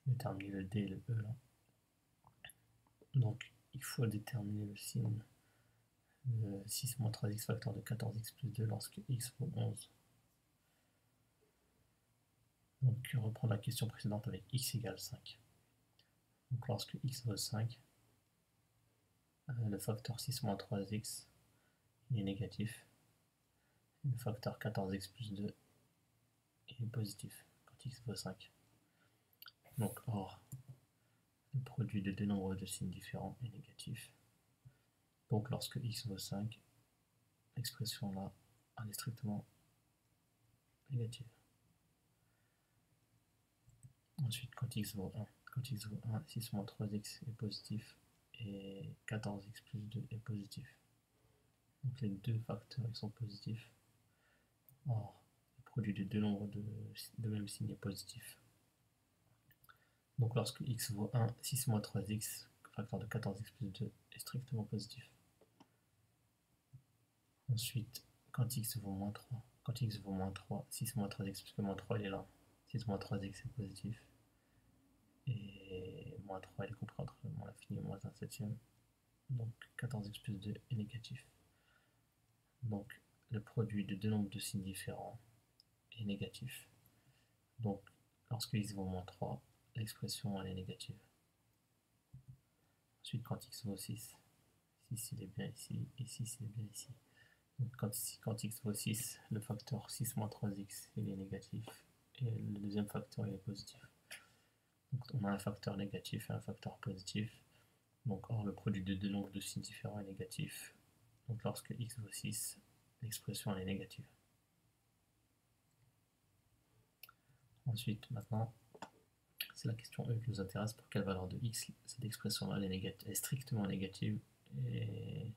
déterminer le D et le E là. Donc il faut déterminer le signe de 6 moins 3x facteur de 14x plus 2 lorsque x vaut 11. Donc reprendre la question précédente avec x égale 5. Donc lorsque x vaut 5, le facteur 6 moins 3x il est négatif. Le facteur 14x plus 2 il est positif quand x vaut 5. Donc or, le produit de deux nombres de signes différents est négatif. Donc lorsque x vaut 5, l'expression là elle est strictement négative. Ensuite, quand x vaut 1, 6 moins 3x est positif et 14x plus 2 est positif. Donc les deux facteurs ils sont positifs. Or, le produit de deux nombres de même signe est positif. Donc lorsque x vaut 1, 6 moins 3x, facteur de 14x plus 2 est strictement positif. Ensuite, quand x vaut moins 3, 6 moins 3x, puisque moins 3 il est là, 6 moins 3x est positif. Et moins 3 il est compris entre moins l'infini et moins 1 septième. Donc 14x plus 2 est négatif. Donc le produit de deux nombres de signes différents est négatif. Donc lorsque x vaut moins 3, l'expression elle est négative. Ensuite, quand x vaut 6, 6 il est bien ici, et 6 il est bien ici. Donc quand x vaut 6, le facteur 6 moins 3x il est négatif, et le deuxième facteur il est positif. Donc on a un facteur négatif et un facteur positif. Donc or le produit de deux nombres de signes différents est négatif. Donc lorsque x vaut 6, l'expression elle est négative. Ensuite, maintenant, c'est la question E qui nous intéresse. Pour quelle valeur de x cette expression là est strictement négative et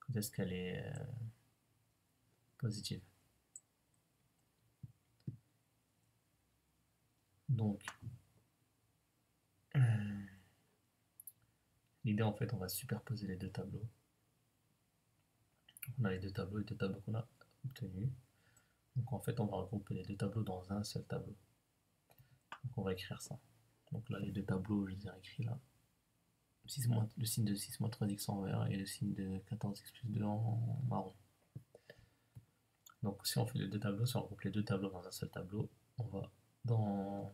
quand est-ce qu'elle est positive. Donc l'idée en fait on va superposer les deux tableaux. On a les deux tableaux qu'on a obtenus. Donc en fait on va regrouper les deux tableaux dans un seul tableau. Donc on va écrire ça. Donc là les deux tableaux je les ai écrits là. Le signe de 6 moins 3x en vert et le signe de 14x plus 2 en marron. Donc si on fait les deux tableaux, si on regroupe les deux tableaux dans un seul tableau, on va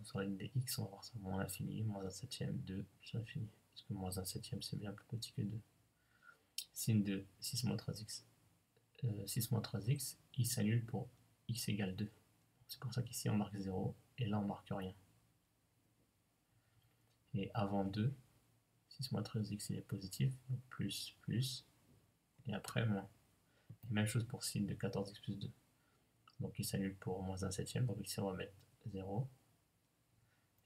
sur la ligne des x, on va voir ça moins l'infini, moins 1 septième, 2 plus l'infini. Parce que moins 1 septième c'est bien plus petit que 2. Signe de 6 moins 3x. 6 moins 3x, il s'annule pour x égale 2. C'est pour ça qu'ici on marque 0 et là on marque rien. Et avant 2, 6 moins 13x il est positif, donc plus, plus, et après moins. Et même chose pour signe de 14x plus 2. Donc il s'annule pour moins 1 septième, donc ici on va mettre 0.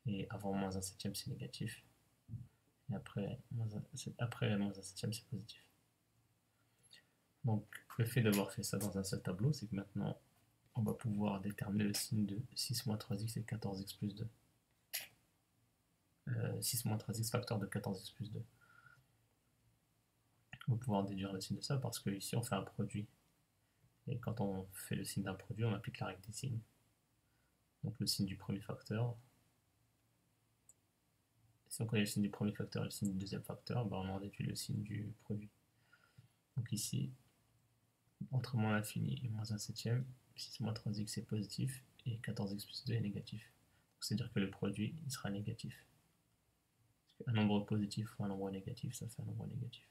Et avant moins 1 septième c'est négatif. Et après moins 1 septième c'est positif. Donc le fait d'avoir fait ça dans un seul tableau, c'est que maintenant on va pouvoir déterminer le signe de 6 moins 3x et 14x plus 2. 6 moins 3x facteur de 14x plus 2. On va pouvoir déduire le signe de ça parce que ici on fait un produit. Et quand on fait le signe d'un produit, on applique la règle des signes. Donc le signe du premier facteur. Si on connaît le signe du premier facteur et le signe du deuxième facteur, ben on en déduit le signe du produit. Donc ici, entre moins l'infini et moins 1 septième, 6 moins 3x est positif et 14x plus 2 est négatif. C'est-à-dire que le produit il sera négatif. Un nombre positif ou un nombre négatif, ça fait un nombre négatif.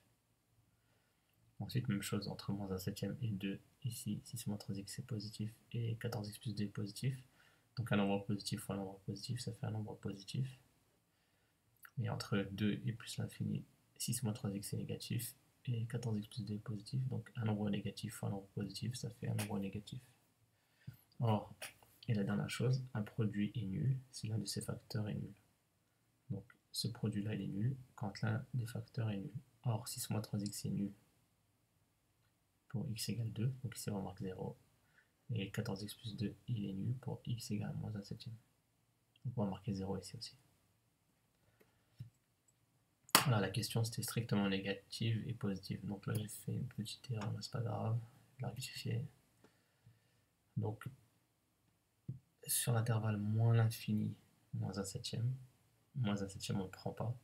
Ensuite, même chose entre moins 1 septième et 2. Ici, 6 moins 3x est positif et 14x plus 2 est positif. Donc un nombre positif ou un nombre positif, ça fait un nombre positif. Et entre 2 et plus l'infini, 6 moins 3x est négatif et 14x plus 2 est positif. Donc un nombre négatif ou un nombre positif, ça fait un nombre négatif. Or, et la dernière chose, un produit est nul si l'un de ses facteurs est nul. Donc ce produit-là, il est nul quand l'un des facteurs est nul. Or, 6 moins 3x est nul pour x égale 2, donc ici on marque 0. Et 14x plus 2, il est nul pour x égale moins 1 septième. Donc on va marquer 0 ici aussi. Voilà, la question c'était strictement négative et positive. Donc là j'ai fait une petite erreur, mais c'est pas grave, je vais la rectifier. Donc sur l'intervalle moins l'infini, moins 1 septième, moins un septième, on ne prend pas.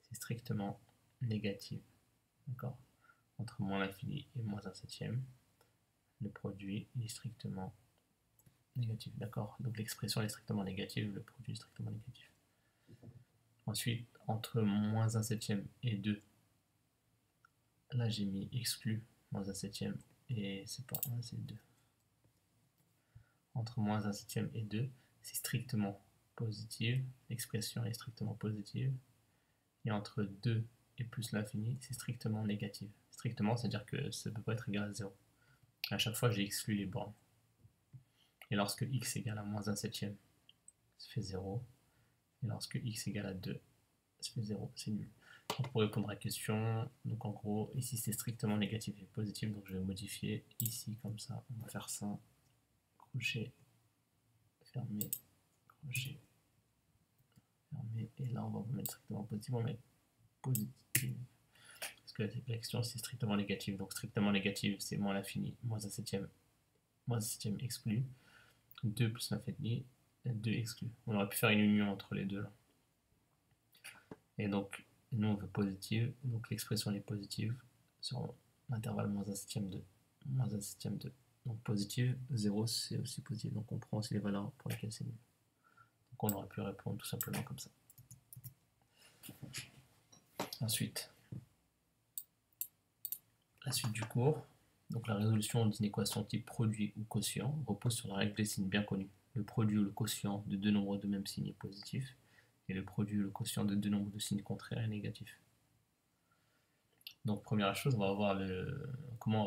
C'est strictement négatif. D'accord? Entre moins l'infini et moins un septième, le produit est strictement négatif. D'accord? Donc l'expression est strictement négative, le produit est strictement négatif. Ensuite, entre moins un septième et 2, là j'ai mis exclu moins un septième et c'est pas 1, c'est 2. Entre moins un septième et 2, c'est strictement positif, l'expression est strictement positive. Et entre 2 et plus l'infini, c'est strictement négatif. Strictement, c'est-à-dire que ça ne peut pas être égal à 0. À chaque fois, j'ai exclu les bornes. Et lorsque x égale à moins un septième, ça fait 0. Et lorsque x égale à 2, ça fait 0, c'est nul. Donc pour répondre à la question, donc en gros, ici c'est strictement négatif et positif, donc je vais modifier ici comme ça. On va faire ça, crochet, fermé, crochet, fermé. Et là, on va mettre strictement positif, on va mettre positif. Parce que la question c'est strictement négatif, donc strictement négatif c'est moins l'infini, moins un septième exclu, 2 plus l'infini, 2 exclu. On aurait pu faire une union entre les deux là. Et donc nous on veut positive, donc l'expression est positive sur l'intervalle moins un septième 2, moins un septième 2. Donc positive, 0 c'est aussi positif, donc on prend aussi les valeurs pour lesquelles c'est nul. Donc on aurait pu répondre tout simplement comme ça. Ensuite, la suite du cours. Donc la résolution d'une équation type produit ou quotient repose sur la règle des signes bien connue. Le produit ou le quotient de deux nombres de même signe est positif, et le produit ou le quotient de deux nombres de signes contraires est négatif. Donc première chose, on va voir comment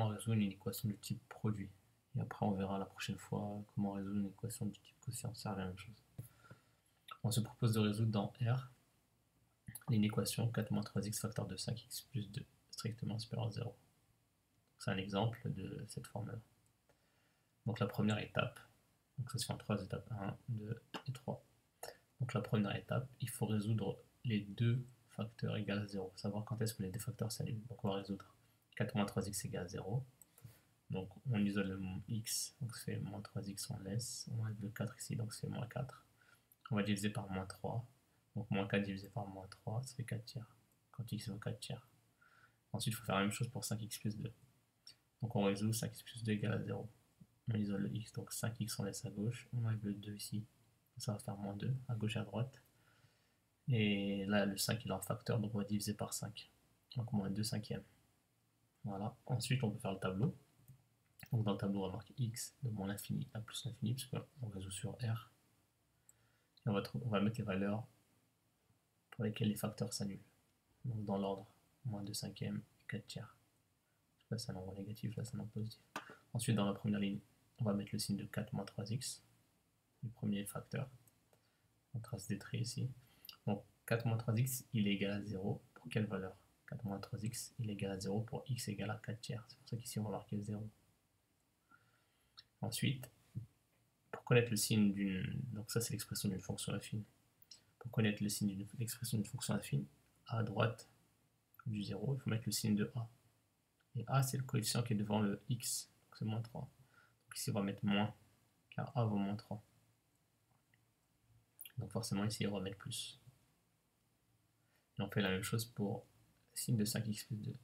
résoudre une équation du type produit. Et après on verra la prochaine fois comment résoudre une équation du type quotient, ça revient à la même chose. On se propose de résoudre dans R une équation 4 moins 3x facteur de 5x plus 2 strictement supérieur à 0. C'est un exemple de cette formule. Donc la première étape, donc ça se fait en 3 étapes, 1, 2 et 3. Donc la première étape, il faut résoudre les deux facteurs égaux à 0, savoir quand est-ce que les deux facteurs s'annulent. Donc on va résoudre 4 moins 3x égale à 0. Donc on isole le x, donc ça fait moins 3x, on laisse. On enlève le 4 ici, donc c'est moins 4. On va diviser par moins 3. Donc moins 4 divisé par moins 3, ça fait 4 tiers. Quand x vaut 4 tiers. Ensuite, il faut faire la même chose pour 5x plus 2. Donc on résout 5x plus 2 égale à 0. On isole le x, donc 5x on laisse à gauche, on enlève le 2 ici, ça va faire moins 2, à gauche et à droite. Et là le 5 il est en facteur, donc on va diviser par 5. Donc moins 2 cinquièmes. Voilà. Ensuite on peut faire le tableau. Donc dans le tableau on va marquer x de moins l'infini à plus l'infini, parce qu'on résout sur R. Et on va mettre les valeurs pour lesquelles les facteurs s'annulent. Donc dans l'ordre, moins 2 cinquièmes et 4 tiers. Là c'est un nombre négatif, là c'est un nombre positif. Ensuite dans la première ligne, on va mettre le signe de 4 moins 3x, le premier facteur. On trace des traits ici. Donc 4 moins 3x, il est égal à 0. Pour quelle valeur? 4 moins 3x, il est égal à 0 pour x égale à 4 tiers. C'est pour ça qu'ici on va marquer 0. Ensuite, pour connaître le signe d'une... Donc ça c'est l'expression d'une fonction affine. Pour connaître le signe d'une l'expression d'une fonction affine, à droite du 0, il faut mettre le signe de a. Et a c'est le coefficient qui est devant le x, donc c'est moins 3. Donc ici on va mettre moins, car a vaut moins 3. Donc forcément ici on va mettre plus. Et on fait la même chose pour le signe de 5x plus 2.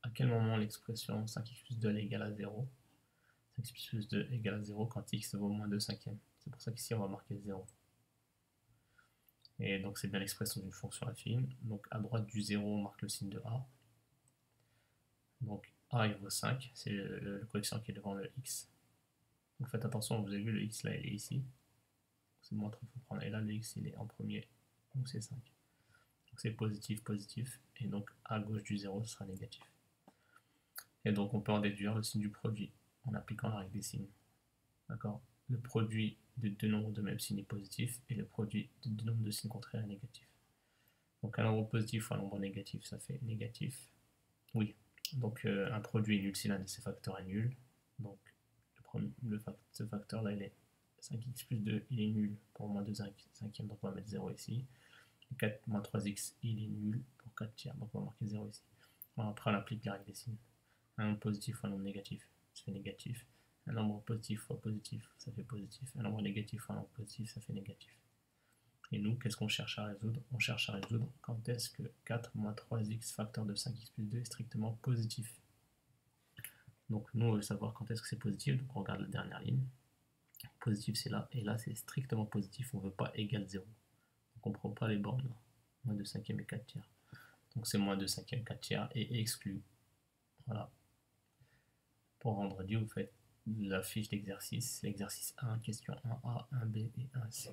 À quel moment l'expression 5x plus 2 est égale à 0? 5x plus 2 égale à 0 quand x vaut moins 2 cinquièmes. C'est pour ça qu'ici on va marquer 0. Et donc c'est bien l'expression d'une fonction affine. Donc à droite du 0 on marque le signe de a. Donc a il vaut 5, c'est le coefficient qui est devant le x. Donc faites attention, vous avez vu le x là il est ici. C'est moins 3 qu'il faut prendre. Et là le x il est en premier, donc c'est 5. Donc c'est positif, positif. Et donc à gauche du 0 ce sera négatif. Et donc on peut en déduire le signe du produit en appliquant la règle des signes. D'accord? Le produit de deux nombres de même signe est positif et le produit de deux nombres de signes contraires est négatif. Donc un nombre positif ou un nombre négatif, ça fait négatif. Oui, donc un produit est nul si l'un de ses facteurs est nul. Donc ce facteur là, il est 5x plus 2, il est nul pour moins 2 cinquièmes, donc on va mettre 0 ici. 4 moins 3x, il est nul pour 4 tiers, donc on va marquer 0 ici. Bon, après on applique la règle des signes. Un nombre positif ou un nombre négatif, ça fait négatif. Un nombre positif fois positif, ça fait positif. Un nombre négatif fois un nombre positif, ça fait négatif. Et nous, qu'est-ce qu'on cherche à résoudre? On cherche à résoudre quand est-ce que 4 moins 3x facteur de 5x plus 2 est strictement positif. Donc nous, on veut savoir quand est-ce que c'est positif, donc on regarde la dernière ligne. Positif, c'est là, et là, c'est strictement positif, on ne veut pas égal 0. Donc on ne prend pas les bornes là. Moins 2 cinquièmes et 4 tiers. Donc c'est moins 2 cinquièmes, 4 tiers, et exclu. Voilà. Pour vendredi, vous faites la fiche d'exercice, l'exercice 1, question 1A, 1B et 1C.